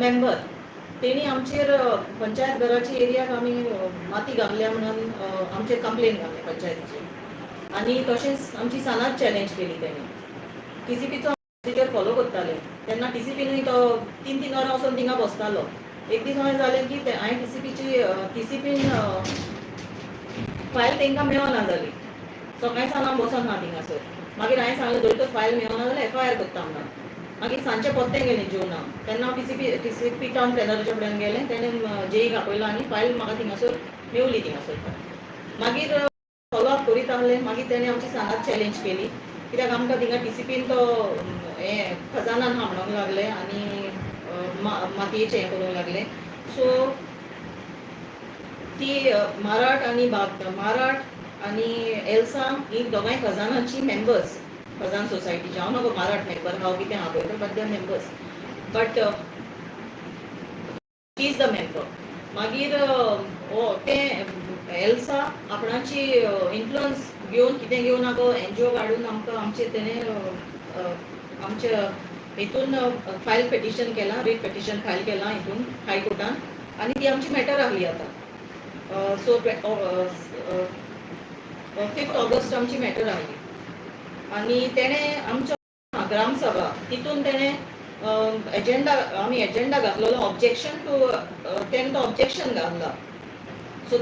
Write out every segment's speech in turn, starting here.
Member तेणी आमचेर पंचायत घराची एरियाक आमी माती घातल्या म्हणून आमचेर कंप्लेन घातली पंचायतीची आनी तशेंच आमची सानाच चॅलेंज केली तेणी टीसीपीचो प्रोसिजर फॉलो करताले तेन्ना टीसीपीनूय तो 3 वरां वचून थिंगा बसतालो एक दीस अशें जालें की हांवें टीसीपीन फायल तांकां मेळना जाली सकाळी सावन हांव बसोन ना थिंगासर मागीर हांवें सांगलें जर तर फायल मेळना जाल्यार FIR करता म्हणून मागीर सांजचें पोत्तें गेलें जेवणाक तेन्ना हांव टीसीपी टावन प्लॅनराच्या फुड्यान गेलें तेणें जेईक आपयलो आनी फायल म्हाका थिंगासर मेवली थिंगासर मागीर फॉलो अप करीत आहलें मागीर तेणें आमची सानाच चॅलेंज केली कित्याक आमकां थिंगा टीसीपीन तो हें खजानान हा म्हणूंक लागलें आनी मातयेचें हें करूंक लागलें सो ती माराट आनी एल्सा ही दोगांय खजानाची मेंबर्स खजान सोसायटीचे हांव नको माराट मेंबर हांव कितें आहा पळय but they members but she is the member मागीर तें एल्सा आपणाची इन्फ्लुअन्स घेवन कितें घेवन आगो NGO काडून आमकां आमचे तेणें आमच्या हितून फायल पेटिशन केलां रीट पेटिशन फायल केलां हितून हायकोर्टान आनी ती आमची मॅटर आहली आतां सो 5 ऑगस्ट आमची मॅटर आहली आनी तेणें आमच्या ग्रामसभा तितून तेणें एजेंडा घातलेलो ऑब्जेक्शन टू तेणें तो ऑब्जेक्शन घातला सो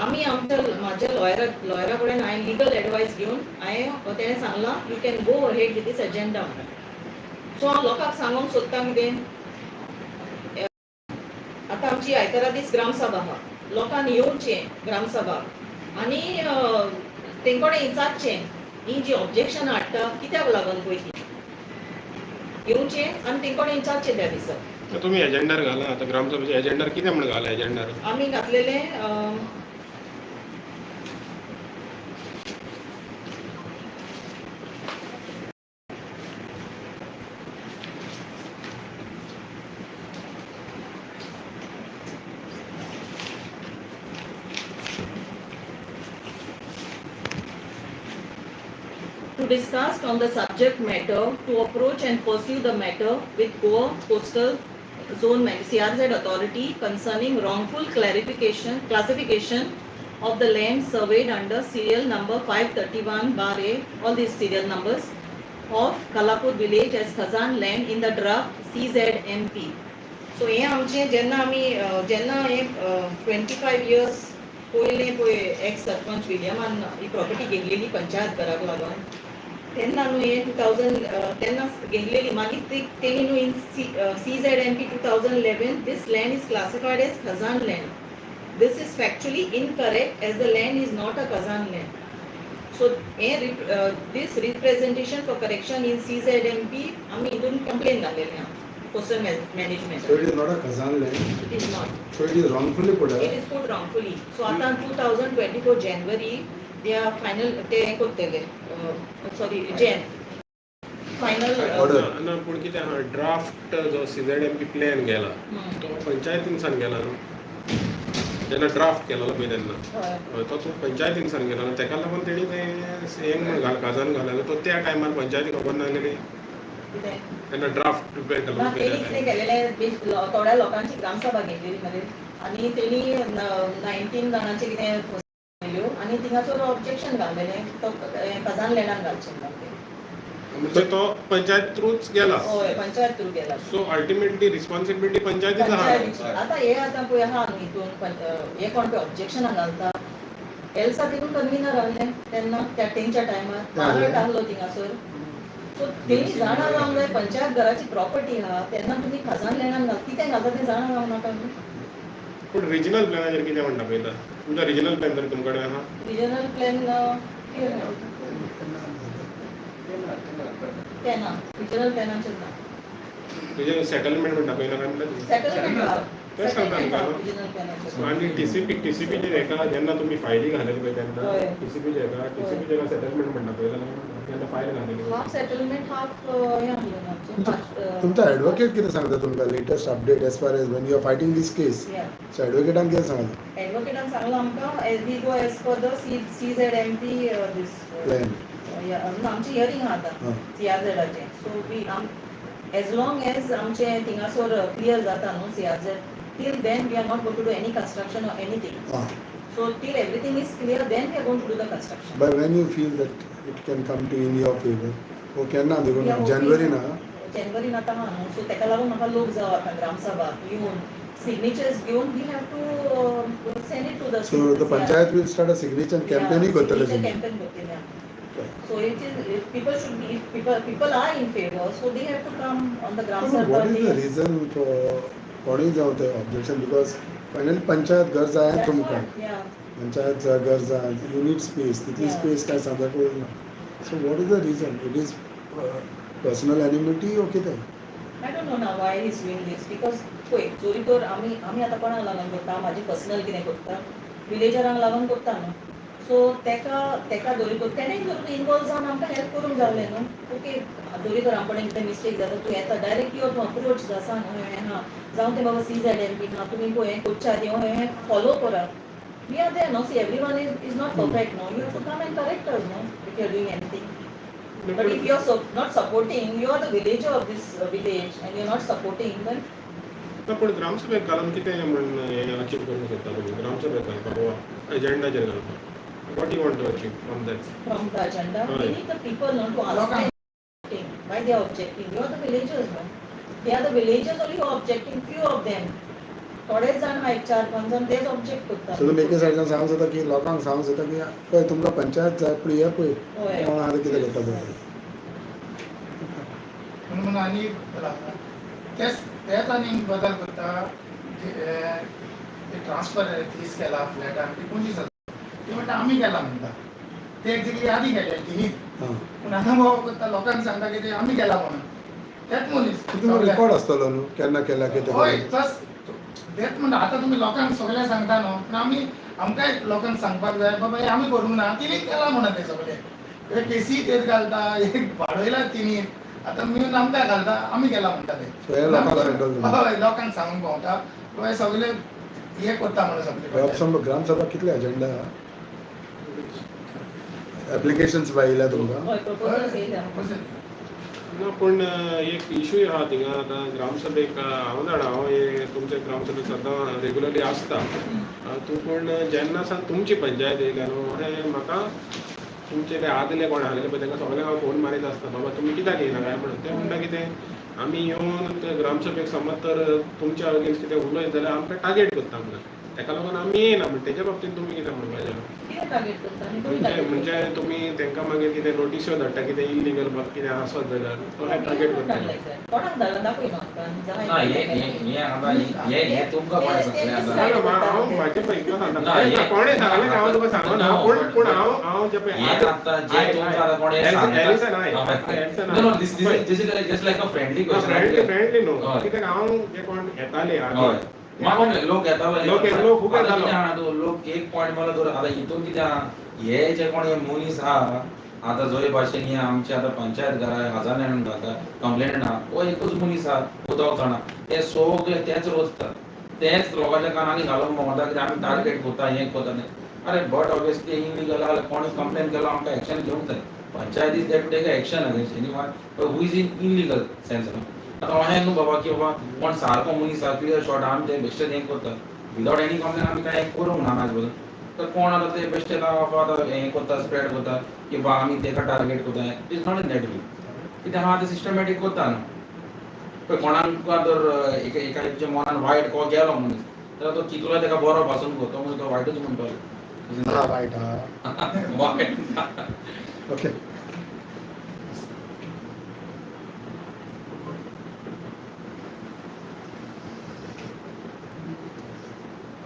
आमी म्हाज्या लॉयरा कडेन हांवें लिगल एडवायस घेवन तेणें सांगलां you can go ahead with this agenda म्हणून सो हांव लोकांक सांगूंक सोदतां कितें आतां आमची आयतारा दीस ग्रामसभा आहा लोकांनी येवचें ग्रामसभाक आनी तेंकोडे विचारचें ही जी ऑब्जेक्शन हाडटा कित्याक लागून पळय ती येवचें आनी तेंकोडे विचारचें त्या दिसा तुम्ही एजेंडार घाला आता ग्रामसभेच्या एजेंडार कितें म्हण घाला एजेंडार आमी घातलेले to discuss on the subject matter, to approach and pursue the matter with Goa Coastal Zone CRZ authority concerning wrongful classification of the land surveyed under serial number 531/A, all these serial numbers, of Kalapur village as Khazan land in the draft CZMP. So हे आमचे जेन्ना 25 years पयलें पळय x sarpanch विलियमान ही property घेतलेली पंचायत घराक लागून तेन्ना न्हू हे 2000 तेन्ना घेतलेली मागीर तेणी न्हू in CZMP 2011 this land is classified as Khazan land. This is factually incorrect as the land is not a Khazan land. So this representation for correction in CZMP आमी हितून कंप्लेन घातलेली आहा coastal management. So it is not a Khazan land. It is not. So it is wrongfully put. It is put wrongfully. So आता 2024 January they are final ते हे करतले sorry Jan final order. ना पूण कितें आहा ड्राफ्ट जो CZMP plan गेला तो पंचायतीनसान गेला न्हू जेन्ना ड्राफ्ट केलेलो पळय तेन्ना तो पंचायतीनसान गेलो न्हू तेका लागून तेणी तें हेंग म्हण खजान घालो तो त्या टायमार पंचायती खबर नासलेली तेन्ना ड्राफ्ट प्रिपेर केलो तेणी कितें केलेलें थोड्या लोकांची ग्रामसभा घेतलेली मरे आनी तेणी 19 जाणांचे कितें आनी थिंगासर ऑब्जेक्शन घाललेलें तो खजान लँडान घालचें म्हणजे तो पंचायत थ्रूच गेला हय पंचायत थ्रू गेला सो अल्टिमेटली रिस्पॉन्सिबिलिटी पंचायतीच आहा आतां हे आतां पळय आहा न्हू हितून हे कोण पळय ऑब्जेक्शनाक घालता एल्सा तितून कन्विनर आहलें तेन्ना त्या तेंच्या टायमार मारट आहलो थिंगासर सो तेणी जाणा जावंक जाय पंचायत घराची प्रॉपर्टी आहा तेन्ना तुमी खजान लँडान घाल कितें घालता तें जाणा जावंक नाका न्हू पूण रिजनल प्लॅनाचेर कितें म्हणटा पळयता तुमचो रिजनल प्लॅन तरी तुमचे कडेन आहा रिजनल प्लॅन तेन्ना रिजनल प्लॅनाचेर ना तुजें सेटलमेंट म्हणटा पळय काय म्हणटा सेटलमेंट तेच सांगता तुमकां रिजनल प्लॅनाचेर आनी टीसीपीचेर हेका जेन्ना तुमी फायली घालेली पळय तेन्ना टीसीपीचेर सेटलमेंट म्हणटा पळय तेन्ना फायल घालेली हाफ सेटलमेंट हाफ हे आहलें आमचें तुमचा ॲडव्होकेट कितें सांगता तुमकां latest update as far as when you are fighting this case so ॲडव्होकेटान कितें सांगता एडवोकेटान सांगलां आमकां we go as per the CZMP this plan आमची हियरींग आहा आतां CRZाचें सो as long as आमचे थिंगासोर क्लियर जाता न्हू CRZ, till then we are not going to do any construction or anything. Ah. So till everything is clear, then we are going to do the construction. But when you feel that it can come to in your favor, वो केन्ना देखून Yeah, January ना January नाता हा न्हू, so तेका लागून म्हाका लोक जाय आता ग्रामसभा येवन signatures घेवन we have to send it to the so the panchayat will start a signature campaign ही करतले signature तुम्ही. campaign करतले आमी. So it is, if people should be, if people are in favor, so they have to come on the Gram But Sabha what is the day. reason for कोणी जाऊ ते objection, because finally panchayat घर जाय That's तुमकां. what, yeah. Panchayat घर जाय, you need space, तितली Yeah. space काय सांगता पळय ना. So what is the reason? It is personal enmity or कितें? I don't know now why he's doing this, because पळय जोरी तर आमी आतां कोणाक लागून करता, म्हाजी पर्सनल कितें करता, विलेजरांक लागून करता न्हू. सो तेका जोरी तर तेणें जर इनवॉल्व जावन आमकां हेल्प करूंक जावलें न्हू. ओके, जोरी तर आमकडे कितें मिस्टेक जाता, तूं येता डायरेक्ट यो तूं अप्रोच जा, सांग हें हां जावं तें बाबा CZMP ना, तुमी पळय हें कोच्च्या आदी हें फॉलो करा. We are there, no? See, everyone is not perfect, no? You have to come and correct us, no? If you are doing anything. But if you are not supporting, you are the villager of this village and you are not supporting, then पण ग्रामसभेक घालून कितें म्हण achieve करूंक सोदता तुमी ग्रामसभेक घालपाक वा एजेंडाचेर घालपाक what you want to achieve from that from the agenda, we Right. need the people, no, to ask them why they are objecting. You are the villagers, no? They are the villagers only who are objecting, few of them. थोडेच जाण हाय 4-5 जाण तेच object करता. So तुमी एके सायडीन सांगूंक सोदता की लोकांक सांगूंक सोदता की पळय तुमकां पंचायत जाय पळय हे पळय होय. कोण आतां कितें करता पळय. म्हणून आनी तेच आनी बदल करता ट्रान्सफर फीस केला फ्लॅटान ती 25,000 ती म्हणटा आमी केला म्हणटा ते एक्झॅक्टली आदी केले तिनी हां. पूण आतां बाबा करता लोकांक सांगता की ते आमी केला म्हणून तेच मनीस तुमी रेकॉर्ड आसतलो न्हू केन्ना केला कितें हय केलें. प्लस तेच म्हणटा आतां तुमी लोकांक सगळें सांगता न्हू पूण आमी आमकांय लोकांक सांगपाक जाय बाबा हे आमी करूंक ना तिणी केला म्हणून ते सगळे हे केसी तेच घालता एक वाडयला तिणी आतां मिळून आमकां घालता आमी केला म्हणटा So हे लोकांक सांगतलो तुमी. हय लोकांक सांगूंक पावता हे सगळे हे करता म्हणून सगळे ग्रामसभा कितले एजेंडा एप्लिकेशन्स बाय येयल्या तुमकां. होय, proposals येयल्या. ना पूण एक इशू आहा थिंगा आतां ग्रामसभेक हांव जाणा हांव हे तुमचे ग्रामसभेक सद्दां रेगुलरली आसता तूं पूण जेन्ना सावन तुमची पंचायत येयल्या न्हू अशें म्हाका तुमचे ते आदले कोण आसलेले पळय तांकां सगळ्यांक हांव फोन मारीत आसता बाबा तुमी कित्याक येयना काय म्हणून ते म्हणटा कितें आमी येवन ते ग्रामसभेक समज तर तुमच्या अगेन्स्ट कितें उलयत जाल्यार आमकां टार्गेट करता म्हणून तेका लागून आमी येयना म्हणून तेच्या बाबतींत तुमी कितें म्हणपाचें कितें टार्गेट करता आनी कोणी म्हणजे target म्हणजे करता? तुमी तांकां मागीर कितें नोटिस्यो धाडटा कितें इल्लिगल कितें आसत जाल्यार तशें टार्गेट करता कोणाक धाडला दाखय म्हाका जाय ना हे आता हे तुमकां कोणें सांगलें ते- आतां हांव म्हाजे पळय सांगता ना, हे- कोणें सांगलें तें हांव तुका सांगना No, पूण हांव जे पळय हे आता जे तुमकां आतां कोणें एलिसन सांगता No, this is just like a friendly question. Friendly न्हू हय. कित्याक हांव जे कोण येताले हय म्हाका लोक येतालो लोक खूब आतां येतालो. कितें आहा तूं, लोक एक पॉयंट मला धर आतां हितून कितें आहा हे जे कोण हे मनीस आहा आतां जोय भाशेन हे आमचे आतां पंचायत घरा हजारांनी घालता कंप्लेंट आहा हो एकूच मनीस आहा उदक जाणा ते सगळे तेच रोजतात तेच लोकांच्या कानांनी घालून भोंवता कितें आमी टार्गेट करता हें करता तें अरे बट ऑब्वियसली इलिगल जाल्यार कोणी कंप्लेन केलो आमकां एक्शन घेवंक जाय panchayat is that to take action against anyone who is in illegal sense आतां अशें न्हू बाबा की बाबा कोण सारको मनीस आहा क्लियर शॉट आमी ते बेश्टेच हें करता विदावट एनी कंप्लेन आमी कांय करूंक ना म्हाजे बद्दल तर कोण आतां ते बेश्टेच आतां हें करता स्प्रेड करता की बाबा आमी तेका टार्गेट करता it is not in that way कित्याक हांव आतां सिस्टमॅटीक करता न्हू पळय कोणाक जर एका मनान वायट को गेलो मनीस जाल्यार तो कितलोय तेका बरो भासून करता म्हणजे तो वायटूच म्हणटलो वायट आहा. वायट ओके